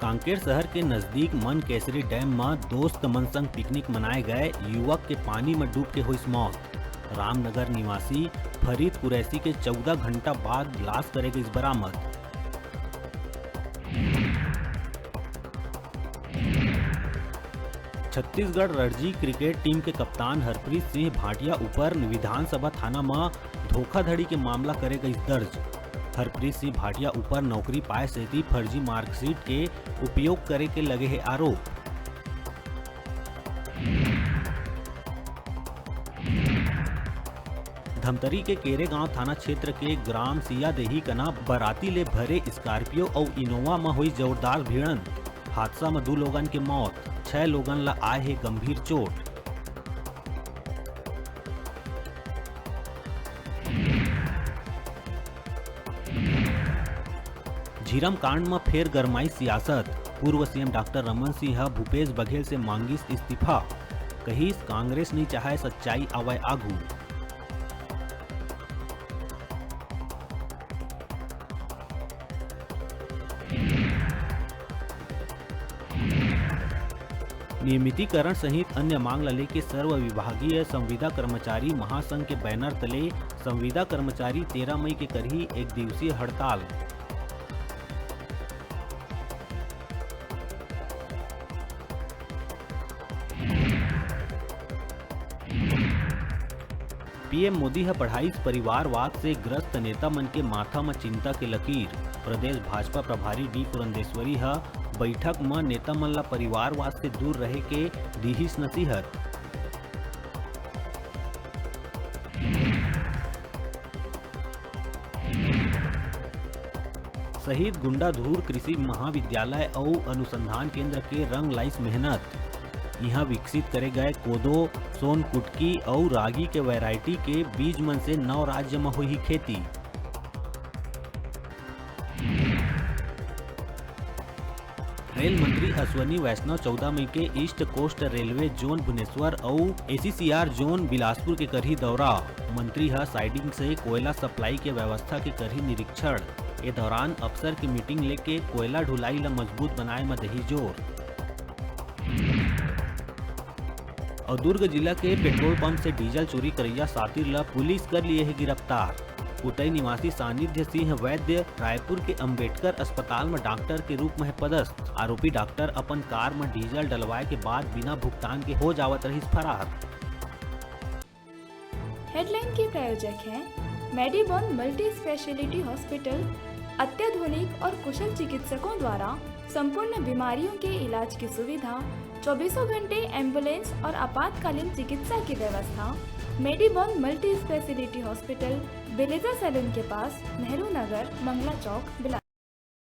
कांकेर शहर के नजदीक मन केसरी डैम में दोस्त मन संग पिकनिक मनाए गए युवक के पानी में डूब के हुई मौत। रामनगर निवासी फरीद कुरैशी के 14 घंटा बाद लाश करे गई बरामद। छत्तीसगढ़ रणजी क्रिकेट टीम के कप्तान हरप्रीत सिंह भाटिया ऊपर विधानसभा थाना में धोखाधड़ी के मामला करे गई दर्ज। हरप्रीत सिंह भाटिया ऊपर नौकरी पाए से फर्जी मार्कशीट के उपयोग करे के लगे है आरोप। धमतरी के केरेगांव थाना क्षेत्र के ग्राम सियादेही कना बराती ले भरे स्कॉर्पियो और इनोवा में हुई जोरदार भिड़ंत। हादसा में 2 लोगन के मौत, 6 लोगन ला आए है गंभीर चोट। झीरम कांड में फेर गरमाई सियासत। पूर्व सीएम डॉक्टर रमन सिंह भूपेश बघेल से मांगिस इस्तीफा, कहिस कांग्रेस नहीं चाहे सच्चाई आवे आगू। नियमितीकरण सहित अन्य मांग ला लेके सर्व विभागीय संविदा कर्मचारी महासंघ के बैनर तले संविदा कर्मचारी 13 मई के करही 1 दिवसीय हड़ताल। पीएम मोदी है बढ़ाई परिवारवाद से ग्रस्त नेता मन के माथा में चिंता के लकीर। प्रदेश भाजपा प्रभारी डी पुरंदेश्वरी है बैठक में नेता मन ला परिवारवाद से दूर रहे के दीहिस नसीहत। शहीद गुंडाधूर कृषि महाविद्यालय और अनुसंधान केंद्र के रंग लाइस मेहनत। यहाँ विकसित करे गए कोदो, सोन कुटकी और रागी के वैरायटी के बीज मन से 9 राज्य में हुई खेती। रेल मंत्री अश्वनी वैष्णव 14 मई के east coast railway zone Bhubaneswar और एसीसीआर जोन बिलासपुर के करही दौरा। मंत्री है साइडिंग से कोयला सप्लाई के व्यवस्था के करही निरीक्षण। ये दौरान अफसर की मीटिंग लेके कोयला ढुलाई ला मजबूत बनाए में दही जोर। और दुर्ग जिला के पेट्रोल पंप से डीजल चोरी करैया सातिर ला पुलिस कर लिए है गिरफ्तार। उतई निवासी सानिध्य सिंह वैद्य रायपुर के अंबेडकर अस्पताल में डॉक्टर के रूप में है पदस्थ। आरोपी डॉक्टर अपन कार में डीजल डलवाए के बाद बिना भुगतान के हो जावत रही फरार। हेडलाइन के प्रायोजक हैं मेडिबॉन मल्टी स्पेशलिटी हॉस्पिटल। अत्याधुनिक और कुशल चिकित्सकों द्वारा संपूर्ण बीमारियों के इलाज की सुविधा, 24 घंटे एम्बुलेंस और आपातकालीन चिकित्सा की व्यवस्था। मेडिबॉन मल्टी स्पेशलिटी हॉस्पिटल, बेलेजा सैलून के पास, नेहरू नगर, मंगला चौक, बिलासपुर।